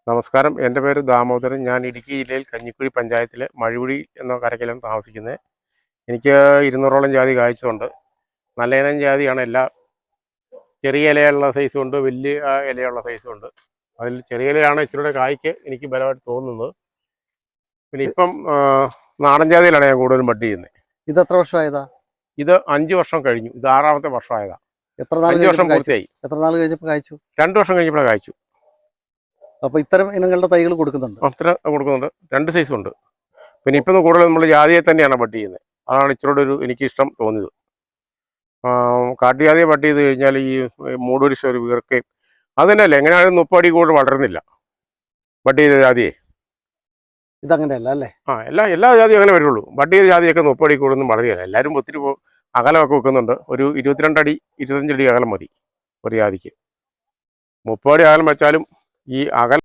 നമസ്കാരം, എൻ്റെ പേര് ദാമോദരൻ. ഞാൻ ഇടുക്കി ജില്ലയിൽ കഞ്ഞിക്കുഴി പഞ്ചായത്തിലെ മഴുകുഴി എന്ന കരയ്ക്കലാണ് താമസിക്കുന്നത്. എനിക്ക് 200ഓളം ജാതി കായ്ച്ചതുണ്ട്. നല്ല ഇനം ജാതിയാണ്. എല്ലാം ചെറിയ ഇലയുള്ള സൈസും ഉണ്ട്, വലിയ ഇലയുള്ള സൈസും ഉണ്ട്. അതിൽ ചെറിയ ഇലയാണ് ഇച്ചിരൂടെ കായ്ക്ക് എനിക്ക് ബലമായിട്ട് തോന്നുന്നത്. പിന്നെ ഇപ്പം നാടൻ ജാതിയിലാണ് ഞാൻ കൂടുതലും ബഡ് ചെയ്യുന്നത്. ഇത് എത്ര വർഷമായതാ? ഇത് 5 വർഷം കഴിഞ്ഞു. ഇത് 6ാമത്തെ വർഷമായതാ. എത്ര നാൾ 5 വർഷം പൂർത്തിയായി. എത്ര നാൾ കഴിഞ്ഞപ്പോൾ കായ്ച്ചു? 2 വർഷം കഴിഞ്ഞപ്പോഴാണ് കായ്ച്ചു. അപ്പോൾ ഇത്തരം ഇനങ്ങളുടെ തൈകൾ കൊടുക്കുന്നുണ്ട്? അത്ര കൊടുക്കുന്നുണ്ട്. 2 സൈസും ഉണ്ട്. പിന്നെ ഇപ്പം കൂടുതൽ നമ്മൾ ജാതിയെ തന്നെയാണ് ബഡ് ചെയ്യുന്നത്. അതാണ് ഇച്ചിരൂടെ എനിക്കിഷ്ടം തോന്നിയത്. കാട്ടുജാതിയെ ബഡ് ചെയ്ത് കഴിഞ്ഞാൽ ഈ മൂടുരിശ ഒരു വീർക്കയും അത് തന്നെയല്ല, എങ്ങനെയാണെങ്കിലും 30 അടി കൂടുതൽ വളരുന്നില്ല ബഡ് ചെയ്ത ജാതിയെ. ഇതങ്ങനെയല്ല അല്ലേ? എല്ലാ ജാതിയും അങ്ങനെ വരുള്ളൂ. ബഡ് ചെയ്ത ജാതിയൊക്കെ 30 അടി കൂടുതലൊന്നും വളരുകയില്ല. എല്ലാവരും ഒത്തിരി അകലമൊക്കെ വെക്കുന്നുണ്ട്. ഒരു 22 അടി 25 അടി അകലം മതി ഒരു ജാതിക്ക്. 30 അടി അകലം വെച്ചാലും ഈ അകലം